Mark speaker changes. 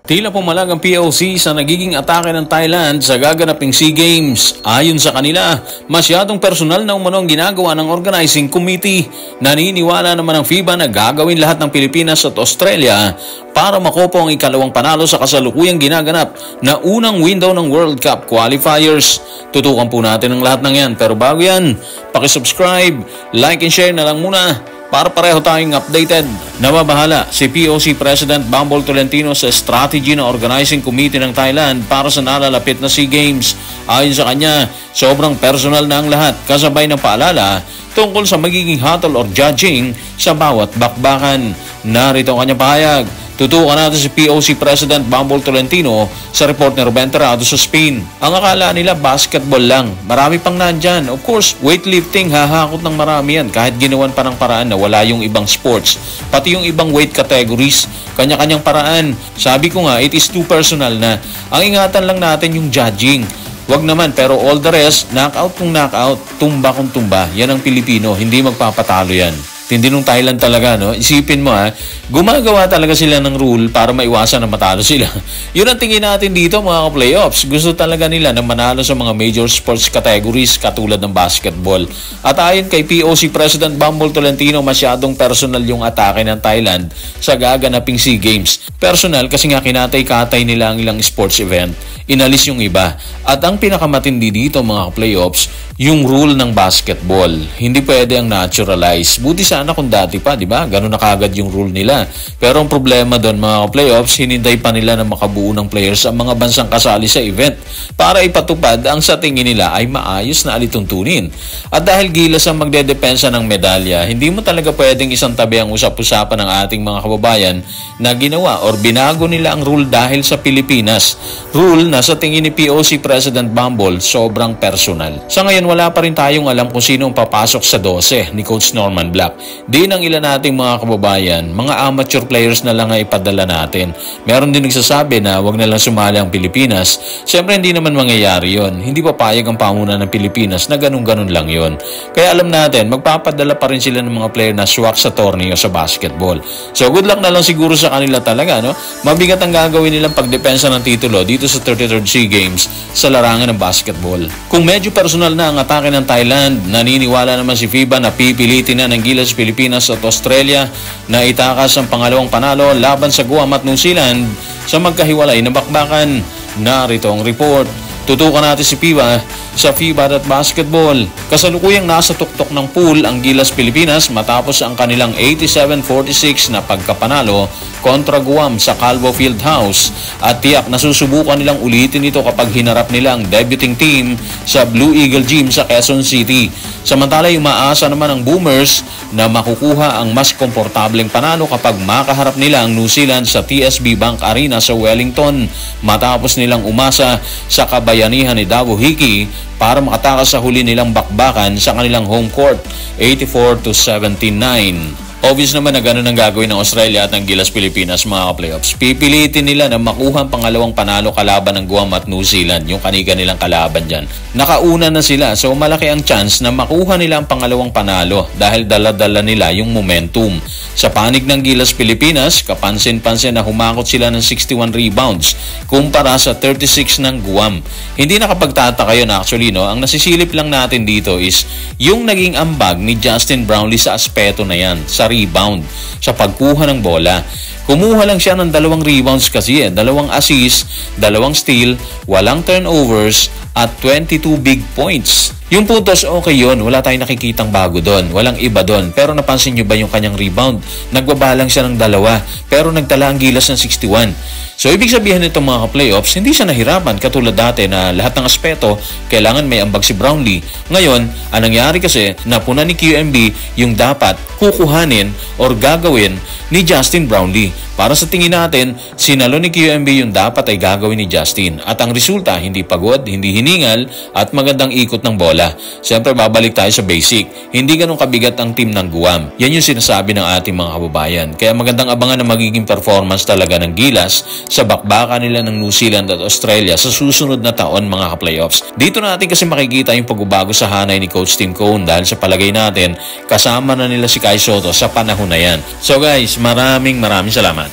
Speaker 1: Tila pumalag ang POC sa nagiging atake ng Thailand sa gaganaping SEA Games. Ayon sa kanila, masyadong personal na umano ang ginagawa ng organizing committee. Naniniwala naman ang FIBA na gagawin lahat ng Pilipinas at Australia para makopo ang ikalawang panalo sa kasalukuyang ginaganap na unang window ng World Cup qualifiers. Tutukan po natin ang lahat ng yan. Pero bago yan, pakisubscribe, like and share na lang muna para pareho tayong updated. Nababahala si POC President Bumble Tolentino sa strategy ng organizing committee ng Thailand para sa nalalapit na SEA Games. Ayon sa kanya, sobrang personal na ang lahat, kasabay ng paalala tungkol sa magiging hatol or judging sa bawat bakbakan. Narito ang kanyang pahayag. Tutukan natin si POC President Bumble Tolentino sa report ni Ruben Terrado sa Spain. Ang akala nila basketball lang. Marami pang nandyan. Of course, weightlifting, hahakot ng marami yan. Kahit ginawan pa ng paraan na wala yung ibang sports. Pati yung ibang weight categories, kanya-kanyang paraan. Sabi ko nga, it is too personal na. Ang ingatan lang natin yung judging. Wag naman, pero all the rest, knockout kung knockout, tumba kung tumba. Yan ang Pilipino, hindi magpapatalo yan. Tindi nung Thailand talaga, no? Isipin mo gumagawa talaga sila ng rule para maiwasan na matalo sila. Yun ang tingin natin dito mga ka-playoffs. Gusto talaga nila na manalo sa mga major sports categories katulad ng basketball. At ayon kay POC President Bumble Tolentino, masyadong personal yung atake ng Thailand sa gaganaping SEA Games. Personal kasi nga kinatay-katay nila ang ilang sports event. Inalis yung iba. At ang pinakamatindi dito mga ka-playoffs, yung rule ng basketball. Hindi pwede ang naturalize. Buti sana kung dati pa, di ba? Ganun na kagad yung rule nila. Pero ang problema doon mga playoffs, hinintay pa nila na makabuo ng players ang mga bansang kasali sa event para ipatupad ang sa tingin nila ay maayos na alituntunin. At dahil gilas ang magdedepensa ng medalya, hindi mo talaga pwedeng isang tabi ang usap-usapan ng ating mga kababayan na ginawa or binago nila ang rule dahil sa Pilipinas. Rule na sa tingin ni POC President Bumble sobrang personal. Sa ngayon, wala pa rin tayong alam kung sino ang papasok sa 12 ni Coach Norman Black. Di ng ilan nating mga kababayan, mga amateur players na lang ay ipadala natin. Meron din nagsasabi na wag na lang sumali ang Pilipinas. Siyempre hindi naman mangyayari yon. Hindi papayag ang pamunan ng Pilipinas na ganun-ganun lang yon. Kaya alam natin, magpapadala pa rin sila ng mga player na swak sa torneo sa basketball. So good luck na lang siguro sa kanila talaga, no? Mabigat ang gagawin nilang pagdepensa ng titulo dito sa 33rd SEA Games sa larangan ng basketball. Kung medyo personal na ang atake ng Thailand, naniniwala naman si FIBA na pipilitin na ng Gilas Pilipinas at Australia na itakas ang pangalawang panalo laban sa Guam at New Zealand sa magkahiwalay na bakbakan. Narito ang report. Tutukan natin si FIBA sa FIBA.basketball. Kasalukuyang nasa tuktok ng pool ang Gilas Pilipinas matapos ang kanilang 87-46 na pagkapanalo kontra Guam sa Calvo Fieldhouse at tiyak na susubukan nilang ulitin ito kapag hinarap nila ang debuting team sa Blue Eagle Gym sa Quezon City. Samantala, umaasa naman ang Boomers na makukuha ang mas komportableng panalo kapag makaharap nila ang New Zealand sa TSB Bank Arena sa Wellington matapos nilang umasa sa kabayanihan ni Davao Hiki para makatakas sa huli nilang bakbakan sa kanilang home court, 84-79. Obvious naman na gano'n ang gagawin ng Australia at ng Gilas Pilipinas mga playoffs. Pipilitin nila na makuha ang pangalawang panalo kalaban ng Guam at New Zealand, yung kaniga nilang kalaban dyan. Nakauna na sila, so malaki ang chance na makuha nila ang pangalawang panalo dahil dala-dala nila yung momentum. Sa panig ng Gilas Pilipinas, kapansin-pansin na humakot sila ng 61 rebounds kumpara sa 36 ng Guam. Hindi nakapagtataka yun actually, no? Ang nasisilip lang natin dito is yung naging ambag ni Justin Brownlee sa aspeto na yan, sa rebound, sa pagkuha ng bola. Kumuha lang siya ng 2 rebounds kasi 2 assists, 2 steal, walang turnovers at 22 big points. Yung puntos, okay yun. Wala tayong nakikitang bago doon. Walang iba doon. Pero napansin nyo ba yung kanyang rebound? Nagbabalang siya ng 2, pero nagtala ang Gilas ng 61. So, ibig sabihin nito mga playoffs, hindi siya nahirapan katulad dati na lahat ng aspeto, kailangan may ambag si Brownlee. Ngayon, ang nangyari kasi, napuna ni QMB yung dapat kukuhanin or gagawin ni Justin Brownlee. Para sa tingin natin, sinalo ni QMB yung dapat ay gagawin ni Justin. At ang resulta, hindi pagod, hindi hiningal, at magandang ikot ng bola. Siyempre, babalik tayo sa basic. Hindi ganun kabigat ang team ng Guam. Yan yung sinasabi ng ating mga kababayan. Kaya magandang abangan ang magiging performance talaga ng Gilas sa bakbakan nila ng New Zealand at Australia sa susunod na taon mga ka-playoffs. Dito natin kasi makikita yung pagbabago sa hanay ni Coach Tim Cone dahil sa palagay natin, kasama na nila si Kai Sotto sa panahon na yan. So guys, maraming salamat.